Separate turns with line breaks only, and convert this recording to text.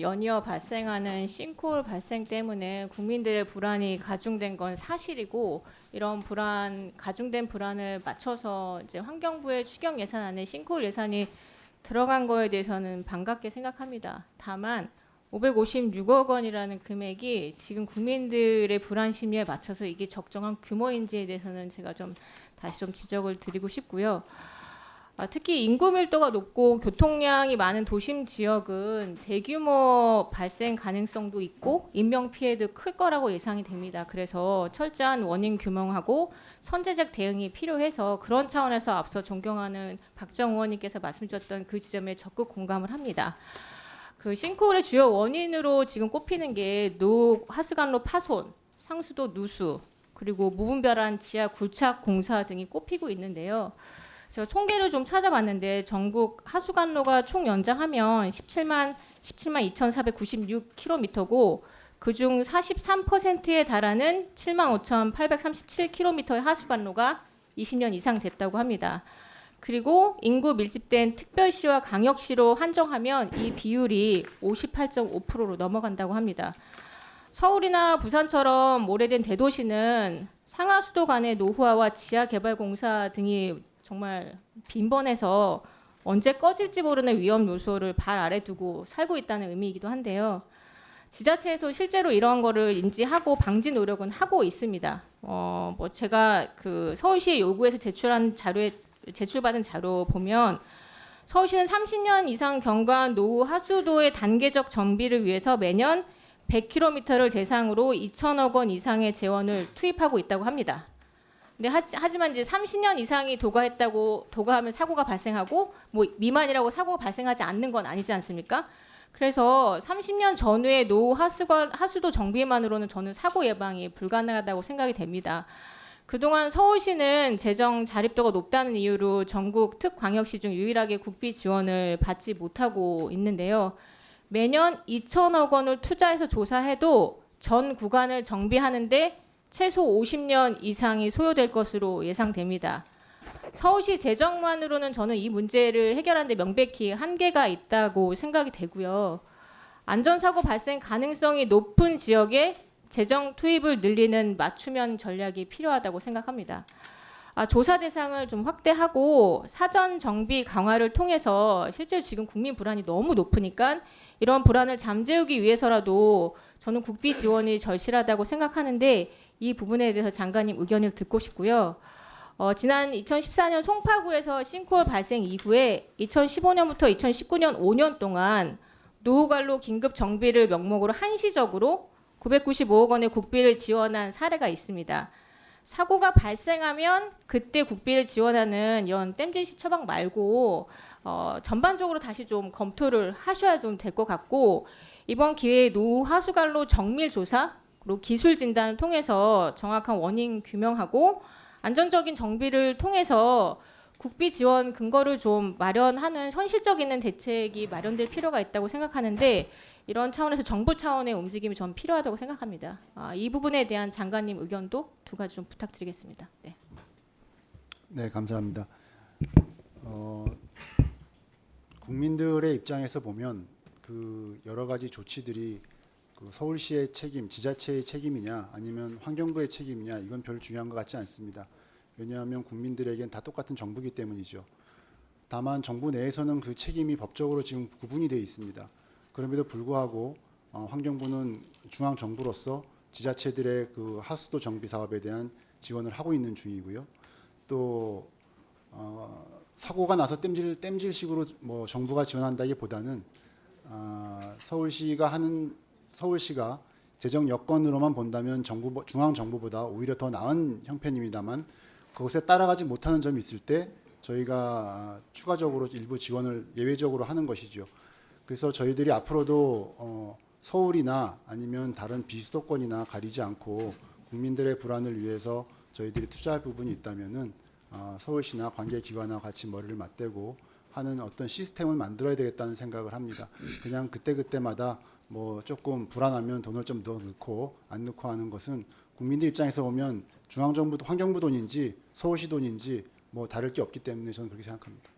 연이어 발생하는 싱크홀 발생 때문에 국민들의 불안이 가중된 건 사실이고, 이런 가중된 불안을 맞춰서 이제 환경부의 추경 예산안에 싱크홀 예산이 들어간 거에 대해서는 반갑게 생각합니다. 다만 556억 원이라는 금액이 지금 국민들의 불안 심리에 맞춰서 이게 적정한 규모인지에 대해서는 제가 다시 지적을 드리고 싶고요. 특히 인구 밀도가 높고 교통량이 많은 도심 지역은 대규모 발생 가능성도 있고 인명 피해도 클 거라고 예상이 됩니다. 그래서 철저한 원인 규명하고 선제적 대응이 필요해서 그런 차원에서 앞서 존경하는 박정 의원님께서 말씀 주셨던 그 지점에 적극 공감을 합니다. 그 싱크홀의 주요 원인으로 지금 꼽히는 게 하수관로 파손, 상수도 누수, 그리고 무분별한 지하 굴착 공사 등이 꼽히고 있는데요. 제가 통계를 좀 찾아봤는데 전국 하수관로가 총 연장하면 17만 2,496km고 그중 43%에 달하는 7만 5,837km의 하수관로가 20년 이상 됐다고 합니다. 그리고 인구 밀집된 특별시와 강역시로 한정하면 이 비율이 58.5%로 넘어간다고 합니다. 서울이나 부산처럼 오래된 대도시는 상하수도 간의 노후화와 지하개발공사 등이 정말 빈번해서 언제 꺼질지 모르는 위험 요소를 발 아래 두고 살고 있다는 의미이기도 한데요. 지자체에서 실제로 이런 거를 인지하고 방지 노력은 하고 있습니다. 제가 그 서울시의 요구에서 제출받은 자료 보면 서울시는 30년 이상 경과한 노후 하수도의 단계적 정비를 위해서 매년 100km를 대상으로 2천억 원 이상의 재원을 투입하고 있다고 합니다. 근데 하지만 이제 30년 이상이 도가하면 사고가 발생하고 미만이라고 사고가 발생하지 않는 건 아니지 않습니까? 그래서 30년 전후의 노후 하수도 정비만으로는 저는 사고 예방이 불가능하다고 생각이 됩니다. 그동안 서울시는 재정 자립도가 높다는 이유로 전국 특광역시 중 유일하게 국비 지원을 받지 못하고 있는데요. 매년 2천억 원을 투자해서 조사해도 전 구간을 정비하는데 최소 50년 이상이 소요될 것으로 예상됩니다. 서울시 재정만으로는 저는 이 문제를 해결하는 데 명백히 한계가 있다고 생각이 되고요. 안전사고 발생 가능성이 높은 지역에 재정 투입을 늘리는 맞춤형 전략이 필요하다고 생각합니다. 조사 대상을 좀 확대하고 사전 정비 강화를 통해서 실제로 지금 국민 불안이 너무 높으니까 이런 불안을 잠재우기 위해서라도 저는 국비 지원이 절실하다고 생각하는데 이 부분에 대해서 장관님 의견을 듣고 싶고요. 지난 2014년 송파구에서 싱크홀 발생 이후에 2015년부터 2019년 5년 동안 노후관로 긴급 정비를 명목으로 한시적으로 995억 원의 국비를 지원한 사례가 있습니다. 사고가 발생하면 그때 국비를 지원하는 이런 땜질시 처방 말고 전반적으로 다시 좀 검토를 하셔야 좀 될 것 같고, 이번 기회에 노후 하수관로 정밀 조사 그리고 기술 진단을 통해서 정확한 원인 규명하고 안전적인 정비를 통해서 국비 지원 근거를 좀 마련하는 현실적 있는 대책이 마련될 필요가 있다고 생각하는데, 이런 차원에서 정부 차원의 움직임이 전 필요하다고 생각합니다. 이 부분에 대한 장관님 의견도 두 가지 좀 부탁드리겠습니다. 네.
네, 감사합니다. 국민들의 입장에서 보면 그 여러 가지 조치들이 그 서울시의 책임, 지자체의 책임이냐 아니면 환경부의 책임이냐, 이건 별 중요한 것 같지 않습니다. 왜냐하면 국민들에겐 다 똑같은 정부이기 때문이죠. 다만 정부 내에서는 그 책임이 법적으로 지금 구분이 되어 있습니다. 그럼에도 불구하고 환경부는 중앙 정부로서 지자체들의 그 하수도 정비 사업에 대한 지원을 하고 있는 중이고요. 또 사고가 나서 땜질식으로 정부가 지원한다기보다는 서울시가 재정 여건으로만 본다면 중앙 정부보다 오히려 더 나은 형편입니다만, 그것에 따라가지 못하는 점이 있을 때 저희가 추가적으로 일부 지원을 예외적으로 하는 것이죠. 그래서 저희들이 앞으로도 서울이나 아니면 다른 비수도권이나 가리지 않고 국민들의 불안을 위해서 저희들이 투자할 부분이 있다면은 서울시나 관계기관과 같이 머리를 맞대고 하는 어떤 시스템을 만들어야 되겠다는 생각을 합니다. 그냥 그때그때마다 조금 불안하면 돈을 좀 더 넣고 안 넣고 하는 것은 국민들 입장에서 보면 중앙정부, 환경부 돈인지 서울시 돈인지 다를 게 없기 때문에 저는 그렇게 생각합니다.